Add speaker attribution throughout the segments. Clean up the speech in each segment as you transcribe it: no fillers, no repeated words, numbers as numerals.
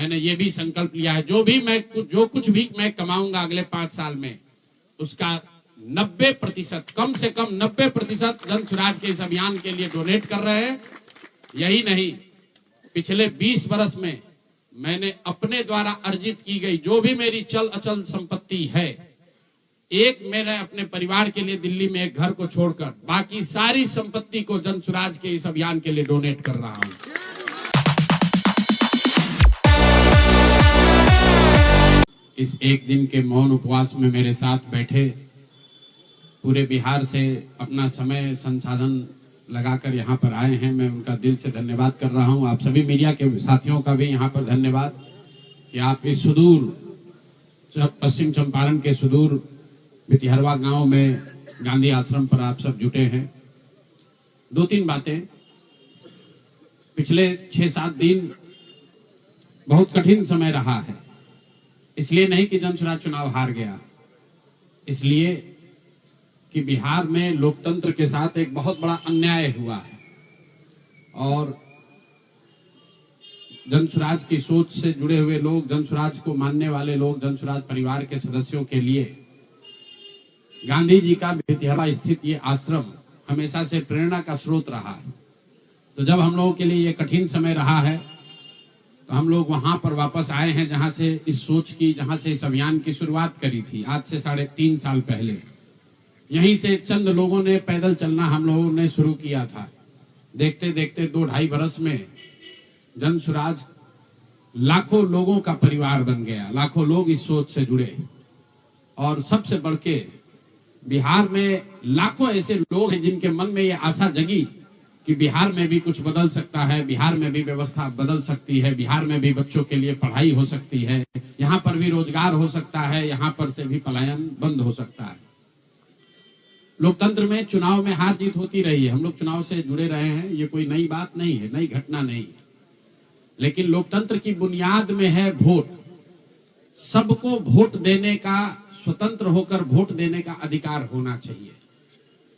Speaker 1: मैंने ये भी संकल्प लिया है, जो कुछ भी मैं कमाऊंगा अगले 5 साल में, उसका 90%, कम से कम 90% जन स्वराज के इस अभियान के लिए डोनेट कर रहे हैं। यही नहीं, पिछले 20 वर्ष में मैंने अपने द्वारा अर्जित की गई जो भी मेरी चल अचल संपत्ति है, एक मैंने अपने परिवार के लिए दिल्ली में एक घर को छोड़कर बाकी सारी संपत्ति को जन स्वराज के इस अभियान के लिए डोनेट कर रहा हूं। इस एक दिन के मौन उपवास में मेरे साथ बैठे पूरे बिहार से अपना समय संसाधन लगाकर यहाँ पर आए हैं, मैं उनका दिल से धन्यवाद कर रहा हूँ। आप सभी मीडिया के साथियों का भी यहाँ पर धन्यवाद कि आप इस सुदूर पश्चिम चंपारण के सुदूर भितिहरवा गांव में गांधी आश्रम पर आप सब जुटे हैं। 2-3 बातें। पिछले 6-7 दिन बहुत कठिन समय रहा है, इसलिए नहीं कि जन स्वराज चुनाव हार गया, इसलिए कि बिहार में लोकतंत्र के साथ एक बहुत बड़ा अन्याय हुआ है और जन स्वराज की सोच से जुड़े हुए लोग, जन स्वराज को मानने वाले लोग, जन स्वराज परिवार के सदस्यों के लिए गांधी जी का भितिहरवा स्थित ये आश्रम हमेशा से प्रेरणा का स्रोत रहा है। तो जब हम लोगों के लिए ये कठिन समय रहा है तो हम लोग वहां पर वापस आए हैं जहां से इस सोच की, जहां से इस अभियान की शुरुआत करी थी आज से 3.5 साल पहले। यहीं से चंद लोगों ने पैदल चलना हम लोगों ने शुरू किया था। देखते देखते 2-2.5 वर्ष में जन स्वराज लाखों लोगों का परिवार बन गया, लाखों लोग इस सोच से जुड़े और सबसे बढ़ के बिहार में लाखों ऐसे लोग हैं जिनके मन में ये आशा जगी कि बिहार में भी कुछ बदल सकता है, बिहार में भी व्यवस्था बदल सकती है, बिहार में भी बच्चों के लिए पढ़ाई हो सकती है, यहाँ पर भी रोजगार हो सकता है, यहाँ पर से भी पलायन बंद हो सकता है। लोकतंत्र में चुनाव में हार जीत होती रही है, हम लोग चुनाव से जुड़े रहे हैं, ये कोई नई बात नहीं है, नई घटना नहीं है, लेकिन लोकतंत्र की बुनियाद में है वोट। सबको वोट देने का, स्वतंत्र होकर वोट देने का अधिकार होना चाहिए।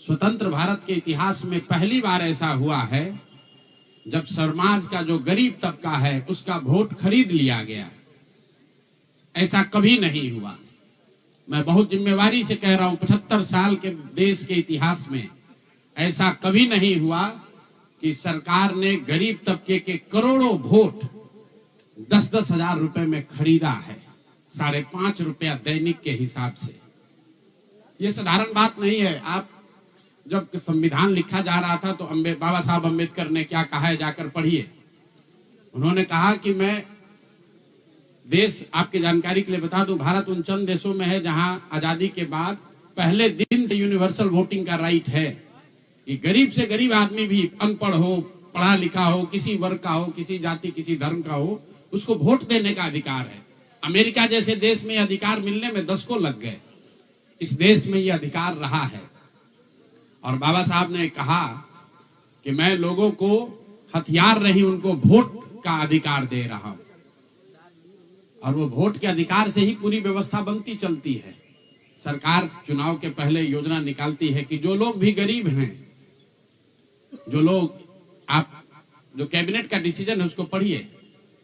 Speaker 1: स्वतंत्र भारत के इतिहास में पहली बार ऐसा हुआ है जब समाज का जो गरीब तबका है उसका वोट खरीद लिया गया। ऐसा कभी नहीं हुआ। मैं बहुत जिम्मेवारी से कह रहा हूं, 75 साल के देश के इतिहास में ऐसा कभी नहीं हुआ कि सरकार ने गरीब तबके के करोड़ों वोट 10-10 हजार रुपए में खरीदा है, 5.5 रुपया दैनिक के हिसाब से। ये साधारण बात नहीं है। आप जब संविधान लिखा जा रहा था तो बाबा साहब अम्बेडकर ने क्या कहा है, जाकर पढ़िए। उन्होंने कहा कि मैं देश, आपकी जानकारी के लिए बता दूं, भारत उन चंद देशों में है जहां आजादी के बाद पहले दिन से यूनिवर्सल वोटिंग का राइट है कि गरीब से गरीब आदमी भी, अनपढ़ हो, पढ़ा लिखा हो, किसी वर्ग का हो, किसी जाति किसी धर्म का हो, उसको वोट देने का अधिकार है। अमेरिका जैसे देश में अधिकार मिलने में 10 को लग गए, इस देश में यह अधिकार रहा है। और बाबा साहब ने कहा कि मैं लोगों को हथियार नहीं, उनको वोट का अधिकार दे रहा हूं और वो वोट के अधिकार से ही पूरी व्यवस्था बनती चलती है। सरकार चुनाव के पहले योजना निकालती है कि जो लोग भी गरीब हैं, जो लोग, आप जो कैबिनेट का डिसीजन है उसको पढ़िए,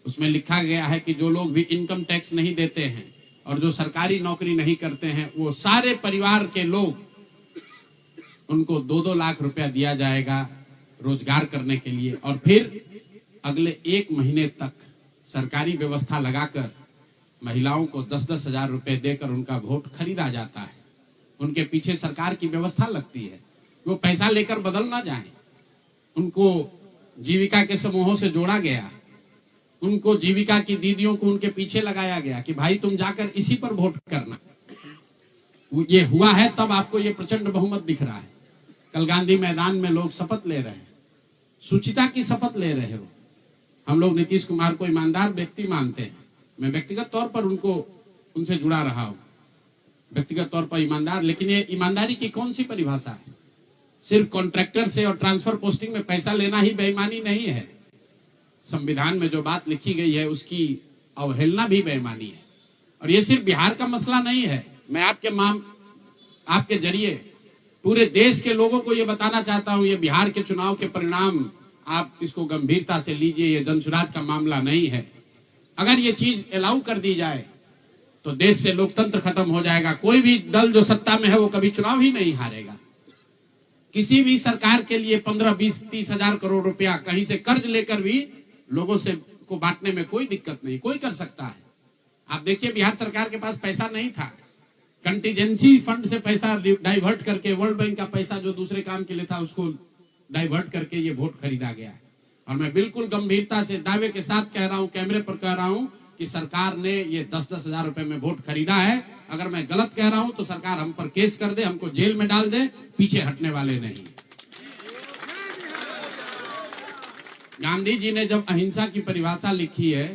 Speaker 1: उसमें लिखा गया है कि जो लोग भी इनकम टैक्स नहीं देते हैं और जो सरकारी नौकरी नहीं करते हैं, वो सारे परिवार के लोग, उनको 2-2 लाख रुपया दिया जाएगा रोजगार करने के लिए। और फिर अगले 1 महीने तक सरकारी व्यवस्था लगाकर महिलाओं को 10-10 हजार रुपए देकर उनका वोट खरीदा जाता है। उनके पीछे सरकार की व्यवस्था लगती है, वो पैसा लेकर बदल ना जाए। उनको जीविका के समूहों से जोड़ा गया, उनको जीविका की दीदियों को उनके पीछे लगाया गया कि भाई तुम जाकर इसी पर वोट करना। ये हुआ है तब आपको ये प्रचंड बहुमत दिख रहा है। कल गांधी मैदान में लोग शपथ ले रहे हैं, शुचिता की शपथ ले रहे हो। हम लोग नीतीश कुमार को ईमानदार व्यक्ति मानते हैं, मैं व्यक्तिगत तौर पर उनसे जुड़ा रहा हूं, व्यक्तिगत तौर पर ईमानदार। लेकिन ये ईमानदारी की कौन सी परिभाषा है? सिर्फ कॉन्ट्रैक्टर से और ट्रांसफर पोस्टिंग में पैसा लेना ही बेईमानी नहीं है। संविधान में जो बात लिखी गई है उसकी अवहेलना भी बेईमानी है। और ये सिर्फ बिहार का मसला नहीं है। मैं आपके जरिए पूरे देश के लोगों को ये बताना चाहता हूं, ये बिहार के चुनाव के परिणाम, आप इसको गंभीरता से लीजिए, ये जन स्वराज का मामला नहीं है। अगर ये चीज अलाउ कर दी जाए तो देश से लोकतंत्र खत्म हो जाएगा। कोई भी दल जो सत्ता में है वो कभी चुनाव ही नहीं हारेगा। किसी भी सरकार के लिए 15, 20, 30 हजार करोड़ रुपया कहीं से कर्ज लेकर भी लोगों से को बांटने में कोई दिक्कत नहीं, कोई कर सकता है। आप देखिए बिहार सरकार के पास पैसा नहीं था, कंटीजेंसी फंड से पैसा डाइवर्ट करके, वर्ल्ड बैंक का पैसा जो दूसरे काम के लिए था उसको डाइवर्ट करके ये वोट खरीदा गया है। और मैं बिल्कुल गंभीरता से दावे के साथ कह रहा हूं, कैमरे पर कह रहा हूं कि सरकार ने ये 10-10 हजार रुपए में वोट खरीदा है। अगर मैं गलत कह रहा हूं तो सरकार हम पर केस कर दे, हमको जेल में डाल दे, पीछे हटने वाले नहीं। गांधी जी ने जब अहिंसा की परिभाषा लिखी है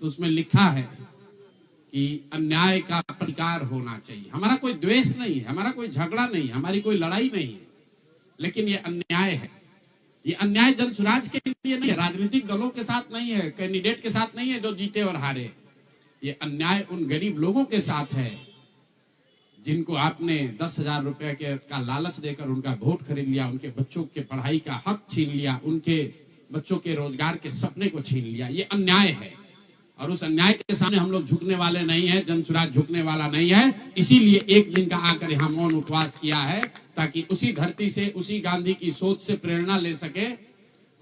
Speaker 1: तो उसमें लिखा है कि अन्याय का प्रतिकार होना चाहिए। हमारा कोई द्वेष नहीं है, हमारा कोई झगड़ा नहीं है, हमारी कोई लड़ाई नहीं है, लेकिन ये अन्याय है। ये अन्याय जनसुराज के लिए नहीं है, राजनीतिक दलों के साथ नहीं है, कैंडिडेट के साथ नहीं है जो जीते और हारे। ये अन्याय उन गरीब लोगों के साथ है जिनको आपने 10,000 रुपए का लालच देकर उनका वोट खरीद लिया, उनके बच्चों के पढ़ाई का हक छीन लिया, उनके बच्चों के रोजगार के सपने को छीन लिया। ये अन्याय है और उस अन्याय के सामने हम लोग झुकने वाले नहीं है, जनसुराज झुकने वाला नहीं है। इसीलिए एक दिन का आकर यहाँ मौन उपवास किया है ताकि उसी धरती से, उसी गांधी की सोच से प्रेरणा ले सके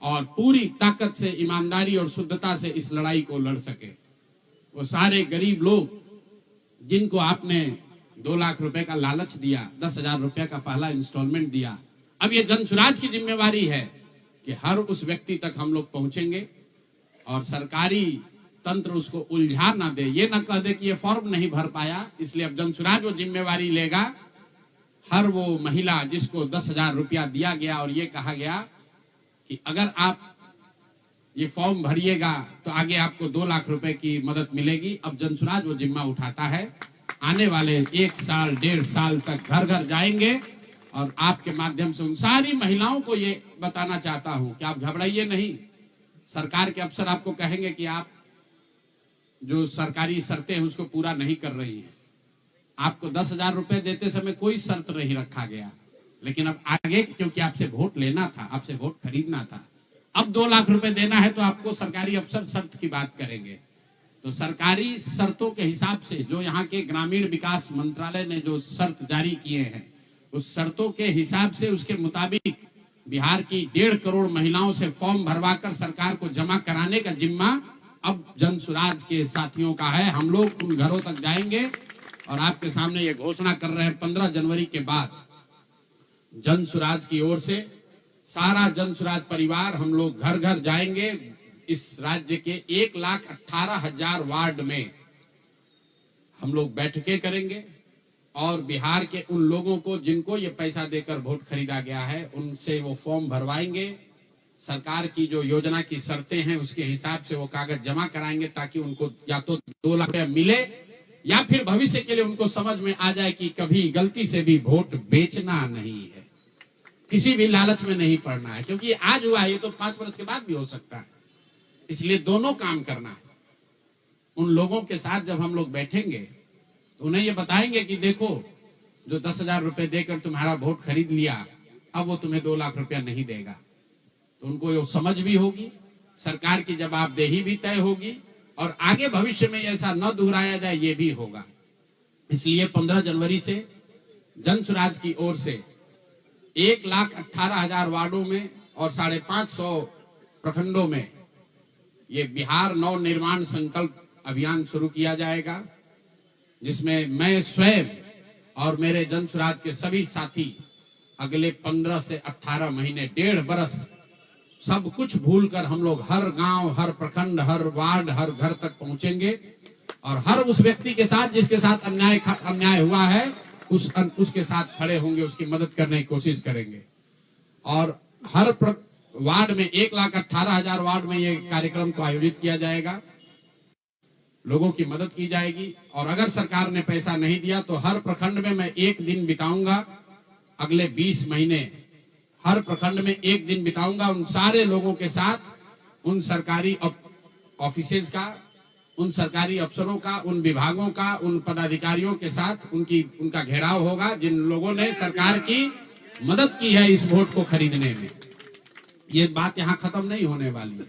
Speaker 1: और पूरी ताकत से, ईमानदारी और शुद्धता से इस लड़ाई को लड़ सके। वो सारे गरीब लोग जिनको आपने 2 लाख रुपए का लालच दिया, 10,000 रुपए का पहला इंस्टॉलमेंट दिया, अब ये जनसुराज की जिम्मेवारी है कि हर उस व्यक्ति तक हम लोग पहुंचेंगे और सरकारी तंत्र उसको उलझा ना दे, ये ना कह दे कि ये फॉर्म नहीं भर पाया। इसलिए अब जनसुराज वो जिम्मेवारी लेगा। हर वो महिला जिसको 10,000 रुपया दिया गया और ये कहा गया कि अगर आप ये फॉर्म भरिएगा तो आगे आपको 2 लाख रुपए की मदद मिलेगी, अब जनसुराज वो जिम्मा उठाता है। आने वाले 1 साल 1.5 साल तक घर घर जाएंगे और आपके माध्यम से उन सारी महिलाओं को ये बताना चाहता हूं कि आप घबराइए नहीं। सरकार के अफसर आपको कहेंगे कि आप जो सरकारी शर्तें हैं उसको पूरा नहीं कर रही हैं। आपको 10,000 रुपए देते समय कोई शर्त नहीं रखा गया, लेकिन अब आगे क्योंकि आपसे वोट लेना था, आपसे वोट खरीदना था, अब 2 लाख रुपए देना है तो आपको सरकारी अफसर शर्त की बात करेंगे। तो सरकारी शर्तों के हिसाब से जो यहाँ के ग्रामीण विकास मंत्रालय ने जो शर्त जारी किए हैं, उस शर्तों के हिसाब से, उसके मुताबिक बिहार की 1.5 करोड़ महिलाओं से फॉर्म भरवाकर सरकार को जमा कराने का जिम्मा अब जनसुराज के साथियों का है। हम लोग उन घरों तक जाएंगे और आपके सामने ये घोषणा कर रहे हैं 15 जनवरी के बाद जनसुराज की ओर से सारा जनसुराज परिवार हम लोग घर घर जाएंगे। इस राज्य के 1,18,000 वार्ड में हम लोग बैठकें करेंगे और बिहार के उन लोगों को जिनको ये पैसा देकर वोट खरीदा गया है उनसे वो फॉर्म भरवाएंगे। सरकार की जो योजना की शर्तें हैं उसके हिसाब से वो कागज जमा कराएंगे ताकि उनको या तो 2 लाख रुपया मिले या फिर भविष्य के लिए उनको समझ में आ जाए कि कभी गलती से भी वोट बेचना नहीं है, किसी भी लालच में नहीं पड़ना है, क्योंकि आज हुआ है, ये तो 5 वर्ष के बाद भी हो सकता है। इसलिए दोनों काम करना है। उन लोगों के साथ जब हम लोग बैठेंगे तो उन्हें ये बताएंगे कि देखो जो 10,000 रुपए देकर तुम्हारा वोट खरीद लिया, अब वो तुम्हें 2 लाख रुपया नहीं देगा। तो उनको ये समझ भी होगी, सरकार की जवाबदेही भी तय होगी और आगे भविष्य में ऐसा न दोहराया जाए ये भी होगा। इसलिए 15 जनवरी से जनसुराज की ओर से 1,18,000 वार्डों में और 550 प्रखंडों में ये बिहार नव निर्माण संकल्प अभियान शुरू किया जाएगा, जिसमें मैं स्वयं और मेरे जनसुराज के सभी साथी अगले 15 से 18 महीने, 1.5 बरस सब कुछ भूलकर हम लोग हर गांव, हर प्रखंड, हर वार्ड, हर घर तक पहुंचेंगे और हर उस व्यक्ति के साथ जिसके साथ अन्याय हुआ है उसके साथ खड़े होंगे, उसकी मदद करने की कोशिश करेंगे। और हर वार्ड में 1,18,000 वार्ड में ये कार्यक्रम को आयोजित किया जाएगा, लोगों की मदद की जाएगी। और अगर सरकार ने पैसा नहीं दिया तो हर प्रखंड में मैं 1 दिन बिताऊंगा, अगले 20 महीने हर प्रखंड में 1 दिन बिताऊंगा उन सारे लोगों के साथ, उन सरकारी ऑफिसेज का, उन सरकारी अफसरों का, उन विभागों का, उन पदाधिकारियों के साथ उनका घेराव होगा जिन लोगों ने सरकार की मदद की है इस वोट को खरीदने में। ये बात यहाँ खत्म नहीं होने वाली है,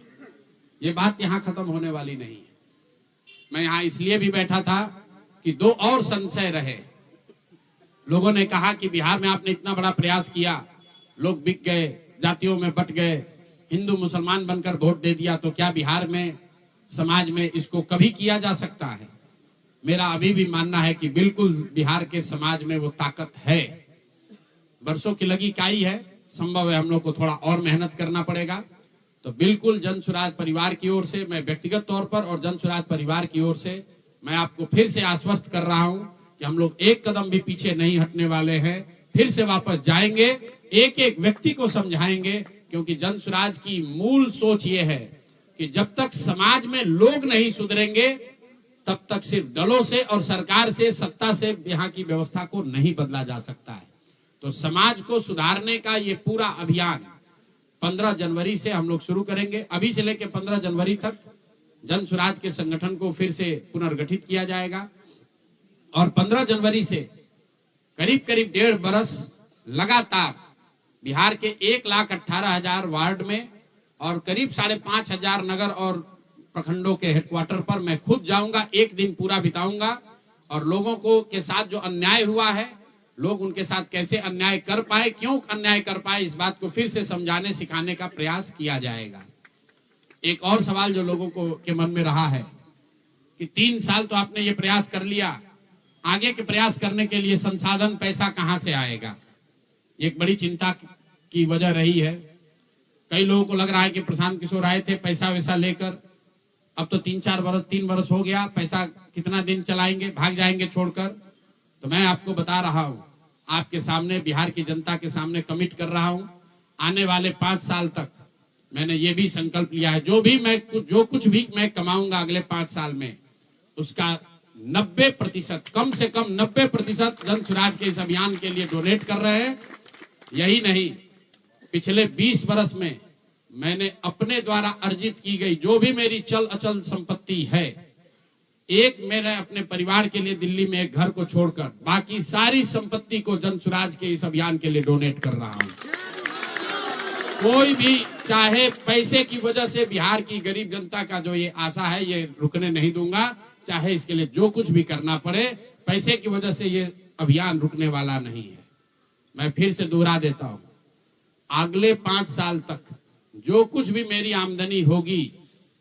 Speaker 1: ये बात यहाँ खत्म होने वाली नहीं है। मैं यहाँ इसलिए भी बैठा था कि दो और संशय रहे। लोगों ने कहा कि बिहार में आपने इतना बड़ा प्रयास किया, लोग बिक गए, जातियों में बट गए, हिंदू मुसलमान बनकर वोट दे दिया, तो क्या बिहार में समाज में इसको कभी किया जा सकता है? मेरा अभी भी मानना है कि बिल्कुल बिहार के समाज में वो ताकत है। वर्षों की लगी काई है, संभव है हम लोग को थोड़ा और मेहनत करना पड़ेगा। तो बिल्कुल जन सुराज परिवार की ओर से, मैं व्यक्तिगत तौर पर और जन सुराज परिवार की ओर से मैं आपको फिर से आश्वस्त कर रहा हूं कि हम लोग एक कदम भी पीछे नहीं हटने वाले हैं। फिर से वापस जाएंगे, एक एक व्यक्ति को समझाएंगे, क्योंकि जन सुराज की मूल सोच ये है कि जब तक समाज में लोग नहीं सुधरेंगे तब तक सिर्फ दलों से और सरकार से, सत्ता से यहाँ की व्यवस्था को नहीं बदला जा सकता है। तो समाज को सुधारने का ये पूरा अभियान 15 जनवरी से हम लोग शुरू करेंगे। अभी से लेकर 15 जनवरी तक जन सुराज के संगठन को फिर से पुनर्गठित किया जाएगा और 15 जनवरी से करीब करीब 1.5 बरस लगातार बिहार के 1,18,000 वार्ड में और करीब 5,500 नगर और प्रखंडों के हेडक्वार्टर पर मैं खुद जाऊंगा, एक दिन पूरा बिताऊंगा और लोगों को के साथ जो अन्याय हुआ है, लोग उनके साथ कैसे अन्याय कर पाए, क्यों अन्याय कर पाए, इस बात को फिर से समझाने सिखाने का प्रयास किया जाएगा। एक और सवाल जो लोगों को के मन में रहा है कि 3 साल तो आपने ये प्रयास कर लिया, आगे के प्रयास करने के लिए संसाधन, पैसा कहां से आएगा? एक बड़ी चिंता की वजह रही है। कई लोगों को लग रहा है कि प्रशांत किशोर आए थे पैसा वैसा लेकर, अब तो 3 बरस हो गया, पैसा कितना दिन चलाएंगे, भाग जाएंगे छोड़कर। तो मैं आपको बता रहा हूं, आपके सामने, बिहार की जनता के सामने कमिट कर रहा हूं, आने वाले 5 साल तक मैंने ये भी संकल्प लिया है, जो कुछ भी मैं कमाऊंगा अगले 5 साल में, उसका 90%, कम से कम 90% जन सुराज के इस अभियान के लिए डोनेट कर रहे हैं। यही नहीं, पिछले 20 बरस में मैंने अपने द्वारा अर्जित की गई जो भी मेरी चल अचल संपत्ति है, मैंने अपने परिवार के लिए दिल्ली में एक घर को छोड़कर बाकी सारी संपत्ति को जन सुराज के इस अभियान के लिए डोनेट कर रहा हूं। कोई भी चाहे पैसे की वजह से बिहार की गरीब जनता का जो ये आशा है, ये रुकने नहीं दूंगा, चाहे इसके लिए जो कुछ भी करना पड़े, पैसे की वजह से ये अभियान रुकने वाला नहीं है। मैं फिर से दोहरा देता हूं, अगले 5 साल तक जो कुछ भी मेरी आमदनी होगी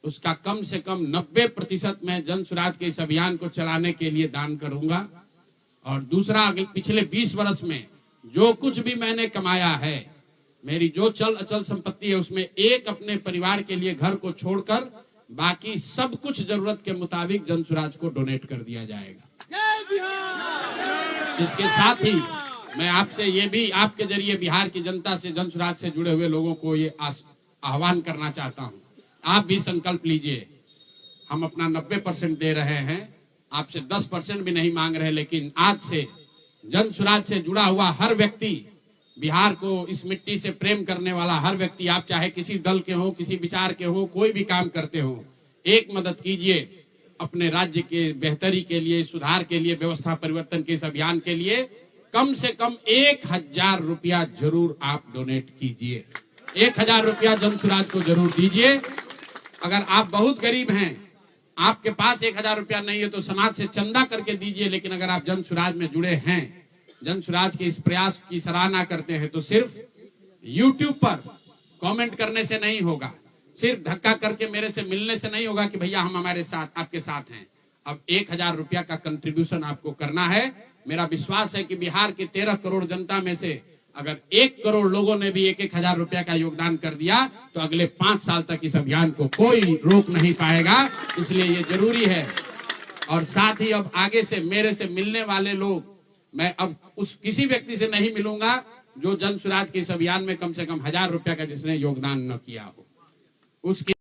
Speaker 1: उसका कम से कम 90% मैं जन सुराज के इस अभियान को चलाने के लिए दान करूंगा। और दूसरा, पिछले 20 वर्ष में जो कुछ भी मैंने कमाया है, मेरी जो चल अचल संपत्ति है, उसमें एक अपने परिवार के लिए घर को छोड़कर बाकी सब कुछ जरूरत के मुताबिक जन सुराज को डोनेट कर दिया जाएगा। इसके साथ ही मैं आपसे ये भी, आपके जरिए बिहार की जनता से, जन सुराज से जुड़े हुए लोगों को ये आह्वान करना चाहता हूं, आप भी संकल्प लीजिए। हम अपना 90% दे रहे हैं, आपसे 10% भी नहीं मांग रहे, लेकिन आज से जन सुराज से जुड़ा हुआ हर व्यक्ति, बिहार को, इस मिट्टी से प्रेम करने वाला हर व्यक्ति, आप चाहे किसी दल के हो, किसी विचार के हो, कोई भी काम करते हो, एक मदद कीजिए अपने राज्य के बेहतरी के लिए, सुधार के लिए, व्यवस्था परिवर्तन के इस अभियान के लिए। कम से कम 1,000 रुपया जरूर आप डोनेट कीजिए, 1,000 रुपया जन सुराज को जरूर दीजिए। अगर आप बहुत गरीब हैं, आपके पास 1,000 रुपया नहीं है, तो समाज से चंदा करके दीजिए। लेकिन अगर आप जन सुराज में जुड़े हैं, जन सुराज के इस प्रयास की सराहना करते हैं, तो सिर्फ YouTube पर कमेंट करने से नहीं होगा, सिर्फ धक्का करके मेरे से मिलने से नहीं होगा कि भैया हम हमारे साथ, आपके साथ हैं। अब 1,000 रुपया का कंट्रीब्यूशन आपको करना है। मेरा विश्वास है कि बिहार के 13 करोड़ जनता में से अगर 1 करोड़ लोगों ने भी 1,000 रुपया का योगदान कर दिया, तो अगले 5 साल तक इस अभियान को कोई रोक नहीं पाएगा। इसलिए ये जरूरी है। और साथ ही अब आगे से मेरे से मिलने वाले लोग, मैं अब उस किसी व्यक्ति से नहीं मिलूंगा जो जन सुराज के इस अभियान में कम से कम 1,000 रुपया का जिसने योगदान न किया हो, उसकी